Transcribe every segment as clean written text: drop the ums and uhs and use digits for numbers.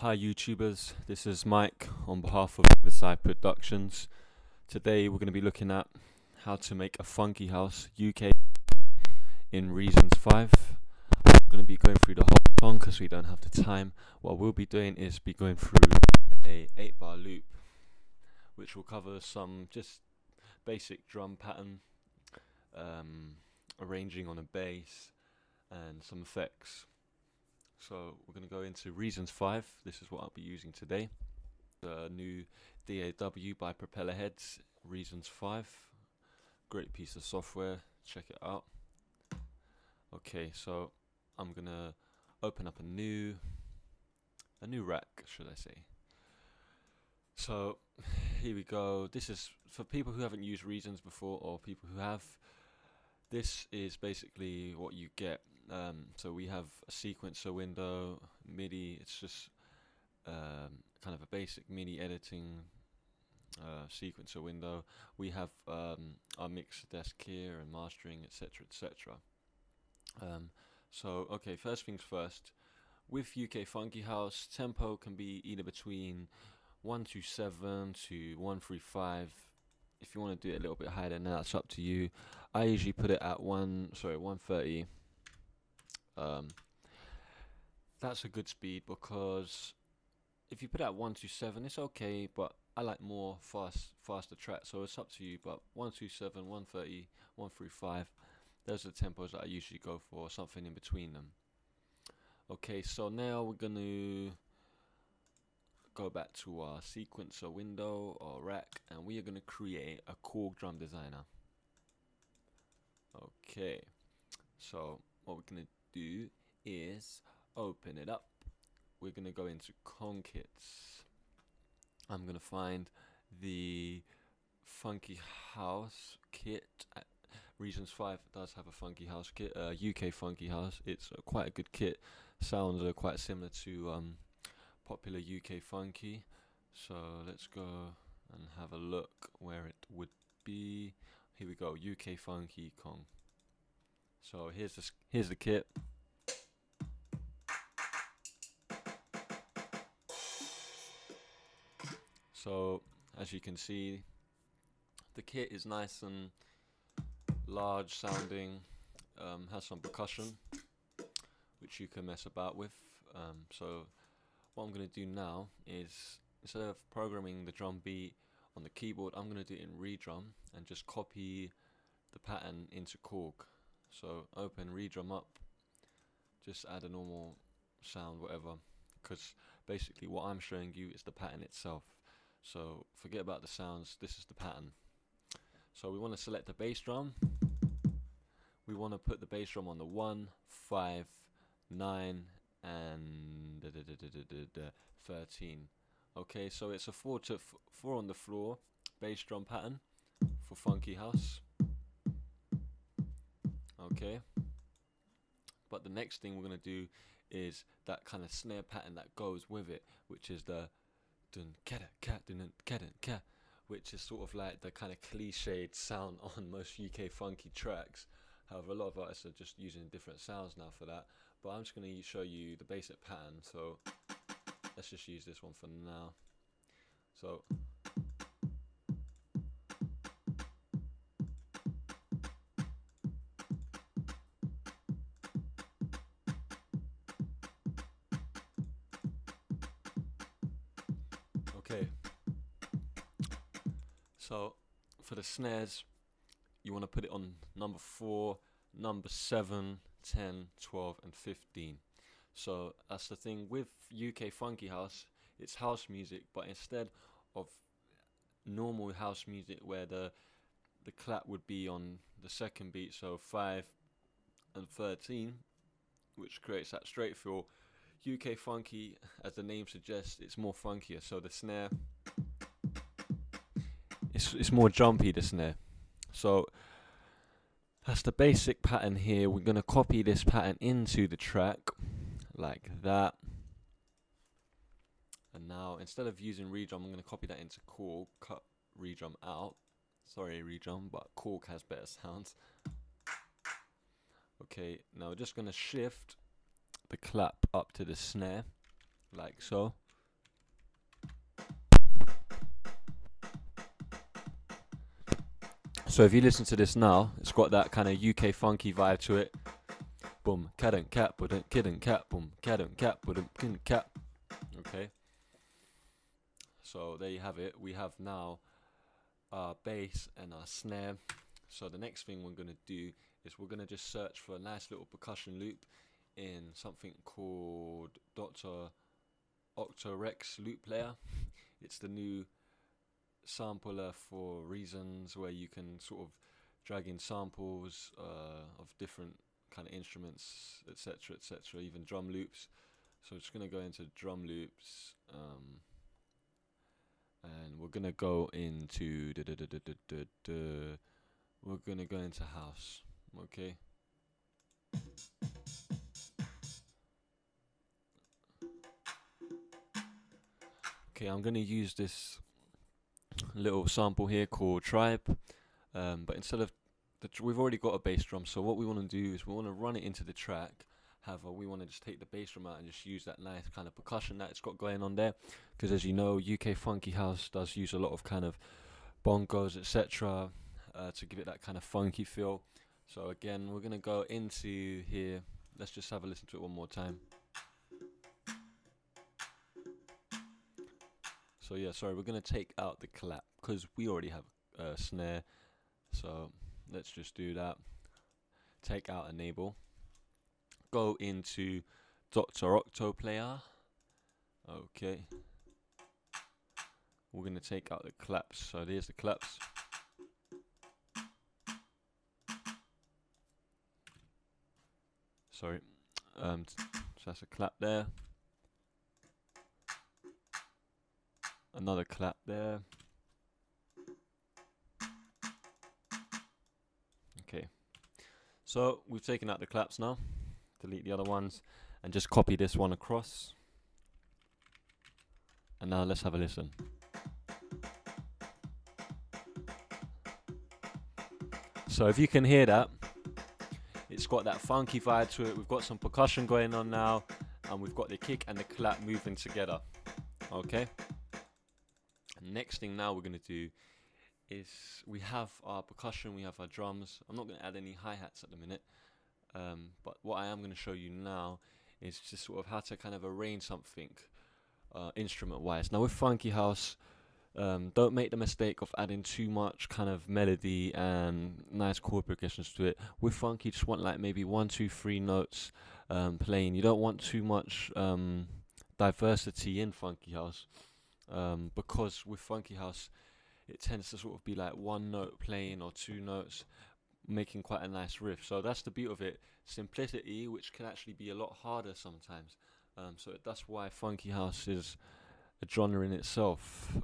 Hi YouTubers, this is Mike on behalf of Riverside Productionz. Today we're going to be looking at how to make a funky house UK in Reasons 5. I'm going to be going through the whole song because we don't have the time. What we'll be doing is be going through a 8-bar loop which will cover some just basic drum pattern, arranging on a bass and some effects. So we're going to go into Reasons 5. This is what I'll be using today. The new DAW by Propeller Heads, Reasons 5. Great piece of software, check it out. Okay, so I'm going to open up a new rack, should I say. So here we go. This is for people who haven't used Reasons before or people who have. This is basically what you get. So we have a sequencer window, MIDI. It's just kind of a basic MIDI editing sequencer window. We have our mix desk here and mastering, etc., etc. So okay, first things first. With UK Funky House, tempo can be either between 127 to 135. If you want to do it a little bit higher than that, that's up to you. I usually put it at 130. That's a good speed because if you put it at 127, it's okay, but I like more faster tracks, so it's up to you. But 127, 130, 135, those are the tempos that I usually go for, something in between them. Okay, so now we're going to go back to our sequencer window or rack, and we are going to create a chord drum designer. Okay, so what we're going to do is open it up. We're going to go into Kits. I'm going to find the Funky House kit. Reasons 5 does have a Funky House kit, UK Funky House. It's quite a good kit. Sounds are quite similar to popular UK funky. So let's go and have a look where it would be. Here we go, UK Funky Kong. So here's the kit. So as you can see, the kit is nice and large sounding, has some percussion which you can mess about with. So what I'm going to do now is, instead of programming the drum beat on the keyboard, I'm going to do it in redrum and just copy the pattern into Korg. So open redrum up, just add a normal sound, whatever, because basically what I'm showing you is the pattern itself. So forget about the sounds, this is the pattern. So we want to select the bass drum. We want to put the bass drum on the 1, 5, 9 and 13. Okay, so it's a 4 on the floor bass drum pattern for Funky House. Okay, but the next thing we're going to do is that kind of snare pattern that goes with it, which is the dun kada cat dun kada cat, which is sort of like the kind of cliched sound on most UK funky tracks. However, a lot of artists are just using different sounds now for that, but I'm just going to show you the basic pattern. So let's just use this one for now. So okay, so for the snares, you want to put it on number 4, number 7, 10, 12 and 15. So that's the thing with UK Funky House, it's house music, but instead of normal house music where the clap would be on the second beat, so 5 and 13, which creates that straight feel, UK Funky, as the name suggests, it's more funkier. So the snare, it's more jumpy, the snare. So that's the basic pattern here. We're going to copy this pattern into the track like that. And now instead of using redrum, I'm going to copy that into Korg, cut redrum out. Sorry redrum, but Korg has better sounds. Okay, now we're just going to shift the clap up to the snare like so. So if you listen to this now, it's got that kind of UK funky vibe to it. Boom, cat and cat, but kid and cat, boom, cat and cat, but kid and cat. Okay. So there you have it. We have now our bass and our snare. So the next thing we're going to do is we're going to just search for a nice little percussion loop in something called Dr. Octorex loop player. It's the new sampler for Reasons, where you can sort of drag in samples of different kind of instruments, etc., etc., even drum loops. So I'm just going to go into drum loops, and we're going to go into house. Okay. Okay, I'm going to use this little sample here called Tribe, but instead of we've already got a bass drum, so what we want to do is we want to run it into the track. However, we want to just take the bass drum out and just use that nice kind of percussion that it's got going on there, because as you know, UK funky house does use a lot of kind of bongos, etc., to give it that kind of funky feel. So again, we're going to go into here. Let's just have a listen to it one more time. So yeah, sorry, we're going to take out the clap because we already have a snare. So let's just do that. Take out enable. Go into Dr. Octo player. Okay. We're going to take out the claps. So there's the claps. Sorry. So that's a clap there. Another clap there. Okay. So we've taken out the claps now. Delete the other ones and just copy this one across. And now let's have a listen. So if you can hear that, it's got that funky vibe to it. We've got some percussion going on now, and we've got the kick and the clap moving together. Okay. Next thing now we're going to do is we have our percussion, we have our drums. I'm not going to add any hi-hats at the minute, but what I am going to show you now is just sort of how to kind of arrange something instrument wise. Now with funky house, don't make the mistake of adding too much kind of melody and nice chord progressions to it. With funk, you just want like maybe 1, 2, 3 notes playing. You don't want too much diversity in funky house, because with funky house it tends to sort of be like 1 note playing or 2 notes making quite a nice riff. So that's the beauty of it, simplicity, which can actually be a lot harder sometimes. So that's why funky house is a genre in itself.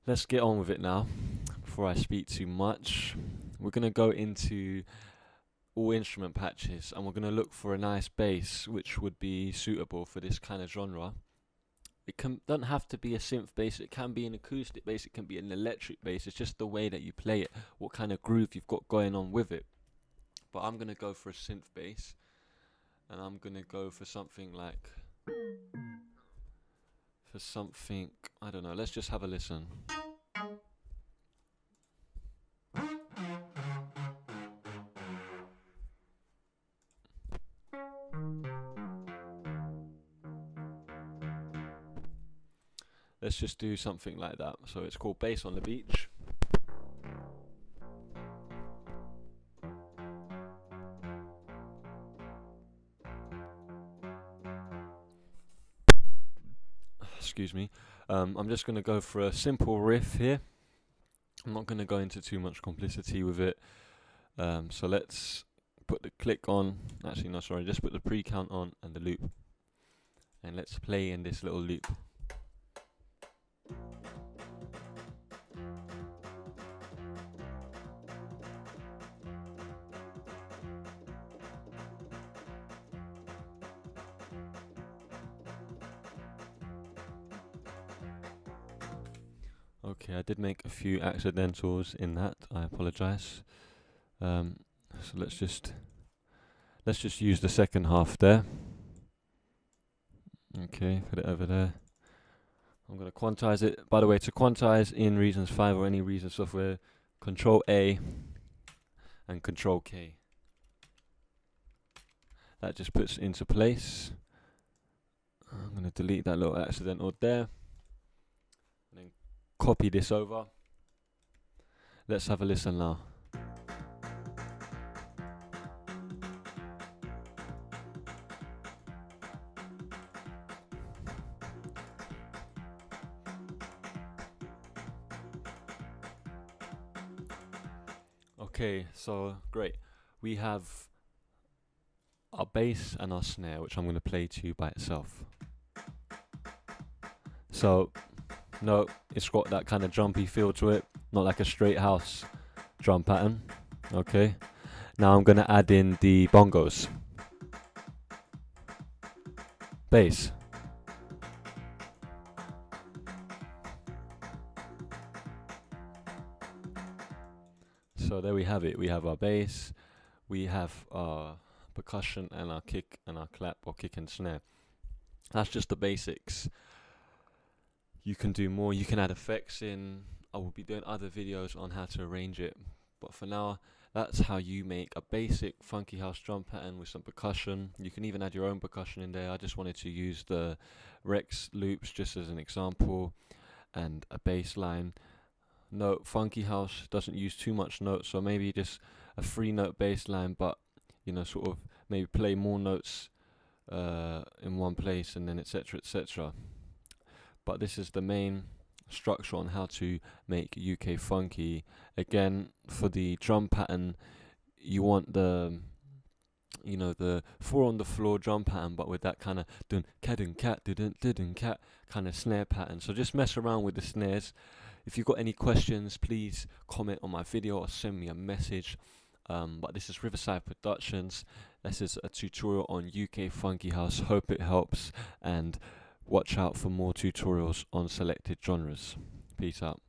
Let's get on with it now before I speak too much. We're going to go into all instrument patches and we're going to look for a nice bass which would be suitable for this kind of genre. It doesn't have to be a synth bass, it can be an acoustic bass, it can be an electric bass. It's just the way that you play it, what kind of groove you've got going on with it. But I'm going to go for a synth bass, and I'm going to go for something like, I don't know, let's just have a listen. Let's just do something like that. So it's called Bass on the Beach. Excuse me. I'm just going to go for a simple riff here. I'm not going to go into too much complicity with it. So let's put the click on. Actually, no, sorry. Just put the pre-count on and the loop. And let's play in this little loop. Okay, I did make a few accidentals in that. I apologize. So let's just use the second half there. Okay, put it over there. I'm going to quantize it. By the way, to quantize in Reasons 5 or any Reason software, Control A and Control K. That just puts it into place. I'm going to delete that little accidental there. And then copy this over. Let's have a listen now. Okay, so great. We have our bass and our snare, which I'm going to play to you by itself. So, no, it's got that kind of jumpy feel to it, not like a straight house drum pattern. Okay, now I'm going to add in the bongos. Bass. So there we have it. We have our bass, we have our percussion and our kick and our clap or kick and snare. That's just the basics. You can do more. You can add effects in. I will be doing other videos on how to arrange it, but for now, that's how you make a basic funky house drum pattern with some percussion. You can even add your own percussion in there. I just wanted to use the Rex loops just as an example, and a bass line. No, funky house doesn't use too much notes, so maybe just a 3-note bass line, but you know, sort of maybe play more notes in one place, and then etc, etc. But this is the main structure on how to make UK funky. Again, for the drum pattern, you want the, you know, the 4 on the floor drum pattern, but with that kind of dun cat dun cat dun dun cat kind of snare pattern. So just mess around with the snares. If you've got any questions, please comment on my video or send me a message. But this is Riverside Productionz. This is a tutorial on UK funky house. Hope it helps, and watch out for more tutorials on selected genres. Peace out.